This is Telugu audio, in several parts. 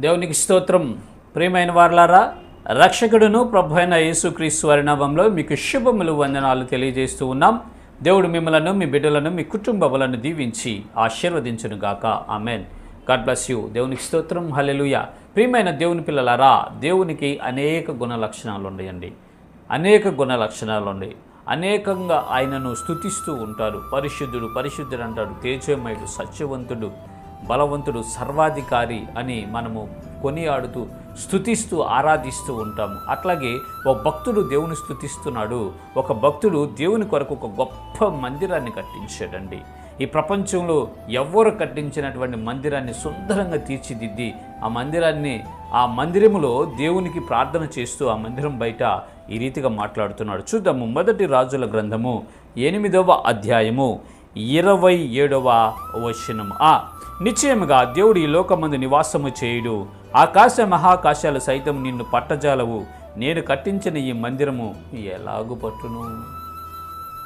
దేవునికి స్తోత్రం. ప్రియమైన వారలారా, రక్షకుడును ప్రభు అయిన యేసుక్రీస్తు వారి నామములో మీకు శుభములు వందనాలు తెలియజేస్తూ ఉన్నాం. దేవుడు మిమ్మలను, మీ బిడ్డలను, మీ కుటుంబములను దీవించి ఆశీర్వదించును గాక. ఆమెన్. God bless you. దేవునికి స్తోత్రం. హల్లెలూయా. ప్రియమైన దేవుని పిల్లలారా, దేవునికి అనేక గుణ లక్షణాలు ఉన్నాయండి. అనేక గుణ లక్షణాలు ఉన్నాయి. అనేకంగా ఆయనను స్తుతిస్తూ ఉంటారు. పరిశుద్ధుడు, పరిశుద్ధుడు అంటాడు. తేజోమయుడు, సత్యవంతుడు, బలవంతుడు, సర్వాధికారి అని మనము కొనియాడుతూ స్తుతిస్తూ ఆరాధిస్తూ ఉంటాము. అట్లాగే ఒక భక్తుడు దేవుని స్తుతిస్తున్నాడు. ఒక భక్తుడు దేవుని కొరకు ఒక గొప్ప మందిరాన్ని కట్టించాడండి. ఈ ప్రపంచంలో ఎవ్వరు కట్టించినటువంటి మందిరాన్ని సుందరంగా తీర్చిదిద్ది ఆ మందిరములో దేవునికి ప్రార్థన చేస్తూ ఆ మందిరం బయట ఈ రీతిగా మాట్లాడుతున్నాడు. చూద్దాము. మొదటి రాజుల గ్రంథము 8వ అధ్యాయము 27వ వచనము. నిశ్చయముగా దేవుడు ఈ లోకమందు నివాసము చేయుడు, ఆకాశ మహాకాశాలు సైతం నిన్ను పట్టజాలవు, నేను కట్టించిన ఈ మందిరము ఎలాగు పట్టును.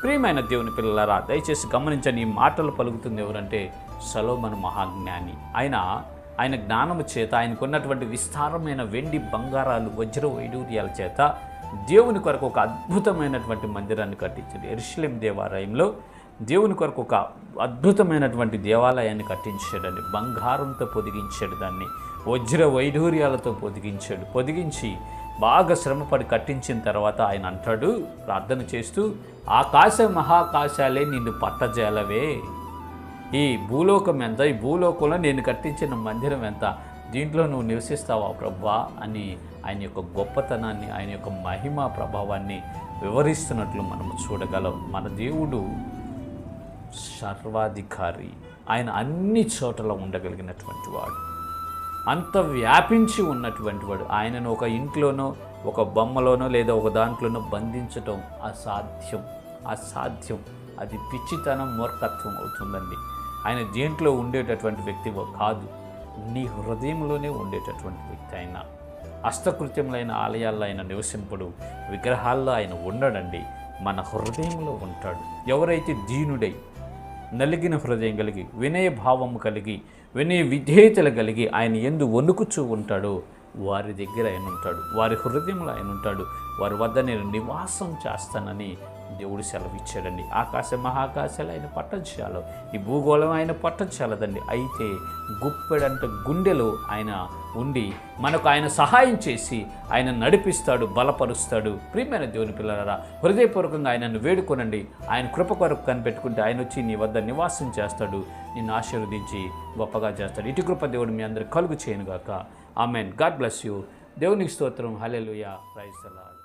ప్రియమైన దేవుని పిల్లలారా, దయచేసి గమనించండి. ఈ మాటలు పలుకుతుంది ఎవరంటే సొలొమోను మహాజ్ఞాని. ఆయన జ్ఞానము చేత, ఆయనకున్నటువంటి విస్తారమైన వెండి బంగారాలు వజ్ర వైడూర్యాల చేత దేవుని కొరకు ఒక అద్భుతమైనటువంటి మందిరాన్ని కట్టించాడు. యెరూషలేము దేవాలయంలో దేవుని కొరకు ఒక అద్భుతమైనటువంటి దేవాలయాన్ని కట్టించాడండి. బంగారంతో పొదిగించాడు, దాన్ని వజ్ర వైఢూర్యాలతో పొదిగించి బాగా శ్రమపడి కట్టించిన తర్వాత ఆయన అంటాడు, ప్రార్థన చేస్తూ, ఆకాశ మహాకాశాలే నిన్ను పట్టజాలవే. ఈ భూలోకం ఎంత? ఈ భూలోకంలో నేను కట్టించిన మందిరం ఎంత? దీంట్లో నువ్వు నివసిస్తావా ప్రభువా అని ఆయన యొక్క గొప్పతనాన్ని, ఆయన యొక్క మహిమా ప్రభావాన్ని వివరిస్తున్నట్లు మనము చూడగలం. మన దేవుడు సర్వాధికారి. ఆయన అన్ని చోట్ల ఉండగలిగినటువంటి వాడు, అంత వ్యాపించి ఉన్నటువంటి వాడు. ఆయనను ఒక ఇంట్లోనో, ఒక బొమ్మలోనో లేదా ఒక దాంట్లోనో బంధించటం అసాధ్యం. అది పిచ్చితనం, మూర్ఖత్వం అవుతుందండి. ఆయన దేంట్లో ఉండేటటువంటి వ్యక్తి కాదు, నీ హృదయంలోనే ఉండేటటువంటి వ్యక్తి. ఆయన హస్తకృత్యములైన ఆలయాల్లో ఆయన నివసింపుడు, విగ్రహాల్లో ఆయన ఉండడండి, మన హృదయంలో ఉంటాడు. ఎవరైతే దీనుడై, నలిగిన హృదయం కలిగి, వినయ భావము కలిగి, వినయ విధేయతలు కలిగి ఆయన యందు వణుకుచూ ఉంటాడో వారి దగ్గర ఆయన ఉంటాడు, వారి హృదయంలో ఆయన ఉంటాడు. వారి వద్ద నేను నివాసం చేస్తానని దేవుడు సెలవిచ్చాడండి. ఆకాశ మహాకాశాలు ఆయన పట్టచాలు, ఈ భూగోళం ఆయన పట్టచాలదండి. అయితే గుప్పెడంట గుండెలో ఆయన ఉండి మనకు ఆయన సహాయం చేసి ఆయన నడిపిస్తాడు, బలపరుస్తాడు. ప్రియమైన దేవుని పిల్లలారా, హృదయపూర్వకంగా ఆయనను వేడుకొనండి. ఆయన కృప కొరకు కనిపెట్టుకుంటే ఆయన వచ్చి నీ వద్ద నివాసం చేస్తాడు, నిన్ను ఆశీర్వదించి గొప్పగా చేస్తాడు. ఇటు కృప దేవుడు మీ అందరూ కలుగు చేయనుగాక. ఆమెన్. God bless you. దేవునికి స్తోత్రం. హల్లెలూయా. Praise the lord.